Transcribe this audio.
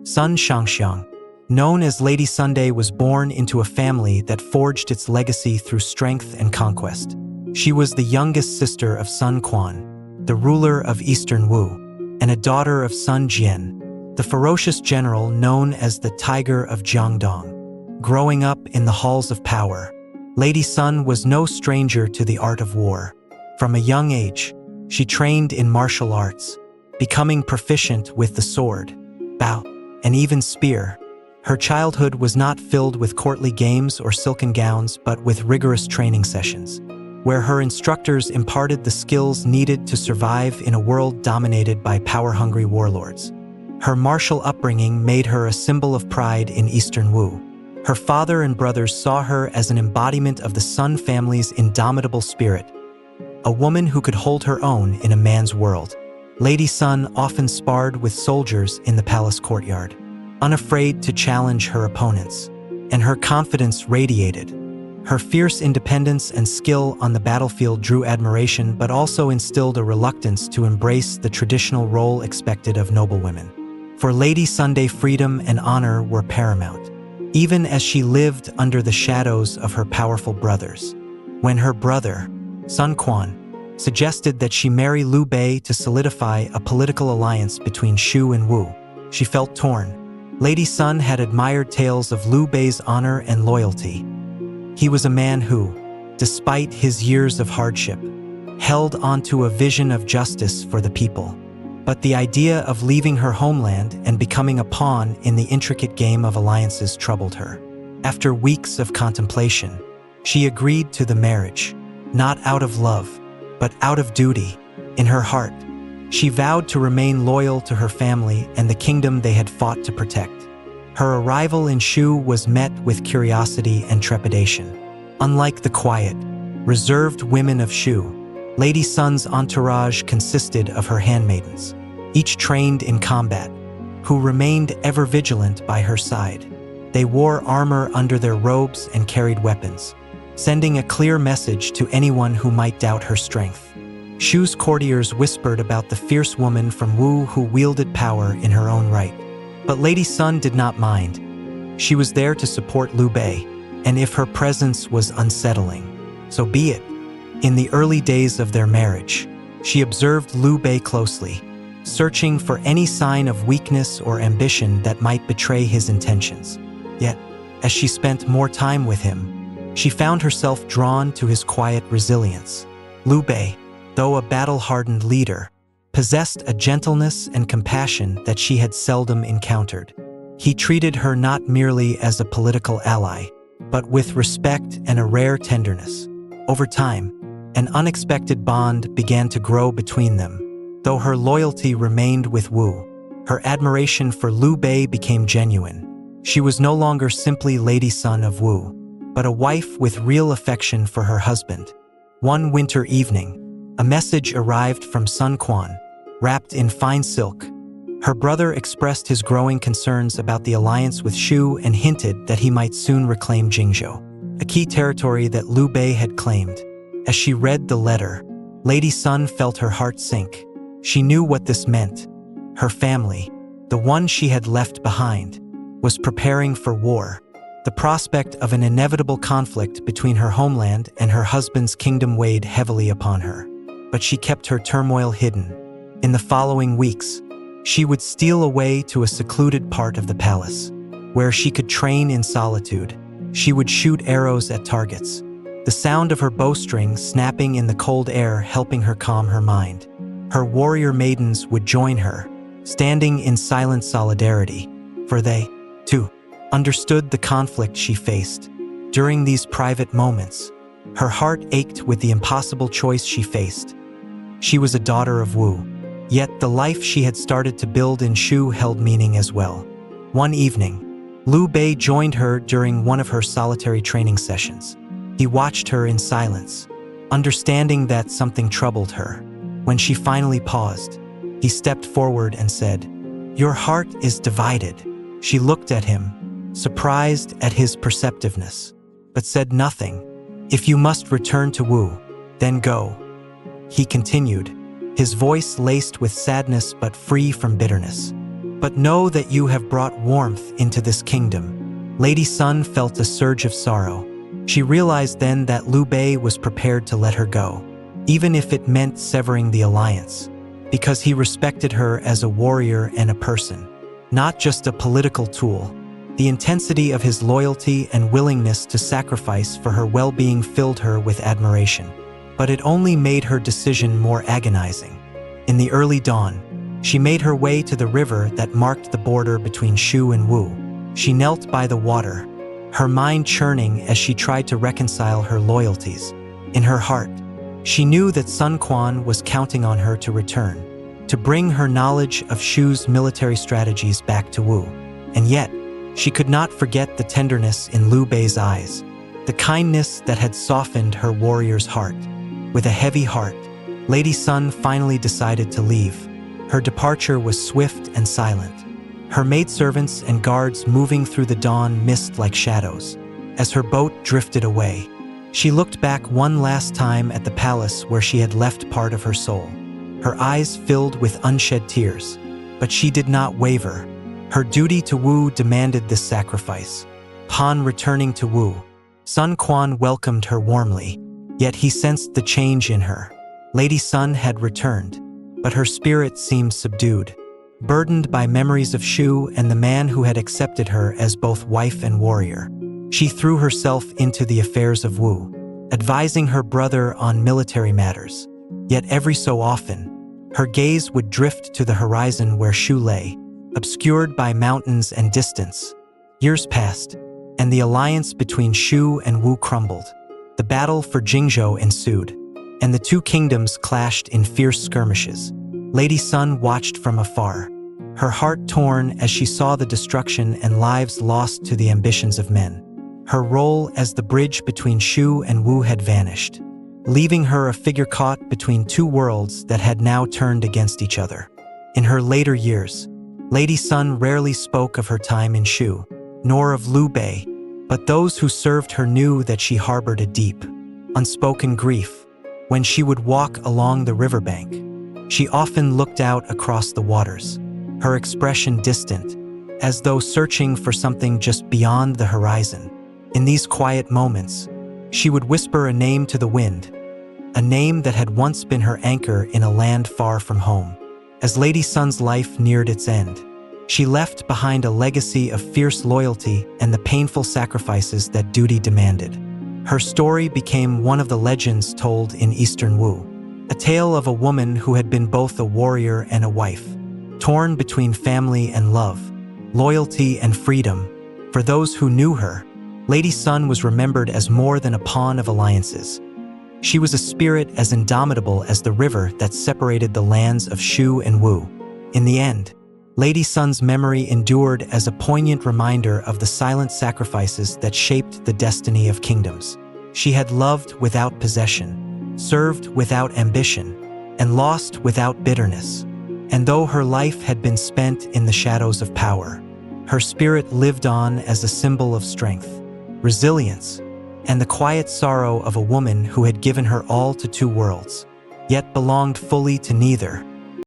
Sun Shangxiang, known as Lady Sunday, was born into a family that forged its legacy through strength and conquest. She was the youngest sister of Sun Quan, the ruler of Eastern Wu, and a daughter of Sun Jian, the ferocious general known as the Tiger of Jiangdong. Growing up in the halls of power, Lady Sun was no stranger to the art of war. From a young age, she trained in martial arts, becoming proficient with the sword, bao, and even spear. Her childhood was not filled with courtly games or silken gowns, but with rigorous training sessions, where her instructors imparted the skills needed to survive in a world dominated by power-hungry warlords. Her martial upbringing made her a symbol of pride in Eastern Wu. Her father and brothers saw her as an embodiment of the Sun family's indomitable spirit, a woman who could hold her own in a man's world. Lady Sun often sparred with soldiers in the palace courtyard, unafraid to challenge her opponents, and her confidence radiated. Her fierce independence and skill on the battlefield drew admiration, but also instilled a reluctance to embrace the traditional role expected of noblewomen. For Lady Sunday, freedom and honor were paramount, even as she lived under the shadows of her powerful brothers. When her brother, Sun Quan, suggested that she marry Liu Bei to solidify a political alliance between Shu and Wu, she felt torn. Lady Sun had admired tales of Liu Bei's honor and loyalty. He was a man who, despite his years of hardship, held onto a vision of justice for the people. But the idea of leaving her homeland and becoming a pawn in the intricate game of alliances troubled her. After weeks of contemplation, she agreed to the marriage, not out of love, but out of duty. In her heart, she vowed to remain loyal to her family and the kingdom they had fought to protect. Her arrival in Shu was met with curiosity and trepidation. Unlike the quiet, reserved women of Shu, Lady Sun's entourage consisted of her handmaidens, each trained in combat, who remained ever vigilant by her side. They wore armor under their robes and carried weapons, sending a clear message to anyone who might doubt her strength. Shu's courtiers whispered about the fierce woman from Wu who wielded power in her own right. But Lady Sun did not mind. She was there to support Liu Bei, and if her presence was unsettling, so be it. In the early days of their marriage, she observed Liu Bei closely, searching for any sign of weakness or ambition that might betray his intentions. Yet, as she spent more time with him, she found herself drawn to his quiet resilience. Liu Bei, though a battle-hardened leader, possessed a gentleness and compassion that she had seldom encountered. He treated her not merely as a political ally, but with respect and a rare tenderness. Over time, an unexpected bond began to grow between them. Though her loyalty remained with Wu, her admiration for Liu Bei became genuine. She was no longer simply Lady Sun of Wu, but a wife with real affection for her husband. One winter evening, a message arrived from Sun Quan, wrapped in fine silk. Her brother expressed his growing concerns about the alliance with Shu and hinted that he might soon reclaim Jingzhou, a key territory that Liu Bei had claimed. As she read the letter, Lady Sun felt her heart sink. She knew what this meant. Her family, the one she had left behind, was preparing for war. The prospect of an inevitable conflict between her homeland and her husband's kingdom weighed heavily upon her. But she kept her turmoil hidden. In the following weeks, she would steal away to a secluded part of the palace, where she could train in solitude. She would shoot arrows at targets, the sound of her bowstring snapping in the cold air helping her calm her mind. Her warrior maidens would join her, standing in silent solidarity, for they, too, understood the conflict she faced. During these private moments, her heart ached with the impossible choice she faced. She was a daughter of Wu, yet the life she had started to build in Shu held meaning as well. One evening, Liu Bei joined her during one of her solitary training sessions. He watched her in silence, understanding that something troubled her. When she finally paused, he stepped forward and said, "Your heart is divided." She looked at him, surprised at his perceptiveness, but said nothing. "If you must return to Wu, then go," he continued, his voice laced with sadness but free from bitterness. but know that you have brought warmth into this kingdom." Lady Sun felt a surge of sorrow. She realized then that Liu Bei was prepared to let her go, even if it meant severing the alliance, because he respected her as a warrior and a person, not just a political tool. The intensity of his loyalty and willingness to sacrifice for her well-being filled her with admiration. But it only made her decision more agonizing. In the early dawn, she made her way to the river that marked the border between Shu and Wu. She knelt by the water, her mind churning as she tried to reconcile her loyalties. In her heart, she knew that Sun Quan was counting on her to return, to bring her knowledge of Shu's military strategies back to Wu. And yet, she could not forget the tenderness in Liu Bei's eyes, the kindness that had softened her warrior's heart. With a heavy heart, Lady Sun finally decided to leave. Her departure was swift and silent, her maidservants and guards moving through the dawn mist like shadows. As her boat drifted away, she looked back one last time at the palace where she had left part of her soul. Her eyes filled with unshed tears, but she did not waver. Her duty to Wu demanded this sacrifice. Upon returning to Wu, Sun Quan welcomed her warmly, yet he sensed the change in her. Lady Sun had returned, but her spirit seemed subdued, burdened by memories of Shu and the man who had accepted her as both wife and warrior. She threw herself into the affairs of Wu, advising her brother on military matters. Yet every so often, her gaze would drift to the horizon where Shu lay, obscured by mountains and distance. Years passed, and the alliance between Shu and Wu crumbled. The battle for Jingzhou ensued, and the two kingdoms clashed in fierce skirmishes. Lady Sun watched from afar, her heart torn as she saw the destruction and lives lost to the ambitions of men. Her role as the bridge between Shu and Wu had vanished, leaving her a figure caught between two worlds that had now turned against each other. In her later years, Lady Sun rarely spoke of her time in Shu, nor of Liu Bei, but those who served her knew that she harbored a deep, unspoken grief. When she would walk along the riverbank, she often looked out across the waters, her expression distant, as though searching for something just beyond the horizon. In these quiet moments, she would whisper a name to the wind, a name that had once been her anchor in a land far from home. As Lady Sun's life neared its end, she left behind a legacy of fierce loyalty and the painful sacrifices that duty demanded. Her story became one of the legends told in Eastern Wu, a tale of a woman who had been both a warrior and a wife, torn between family and love, loyalty and freedom. For those who knew her, Lady Sun was remembered as more than a pawn of alliances. She was a spirit as indomitable as the river that separated the lands of Shu and Wu. In the end, Lady Sun's memory endured as a poignant reminder of the silent sacrifices that shaped the destiny of kingdoms. She had loved without possession, served without ambition, and lost without bitterness. And though her life had been spent in the shadows of power, her spirit lived on as a symbol of strength, resilience, and the quiet sorrow of a woman who had given her all to two worlds, yet belonged fully to neither.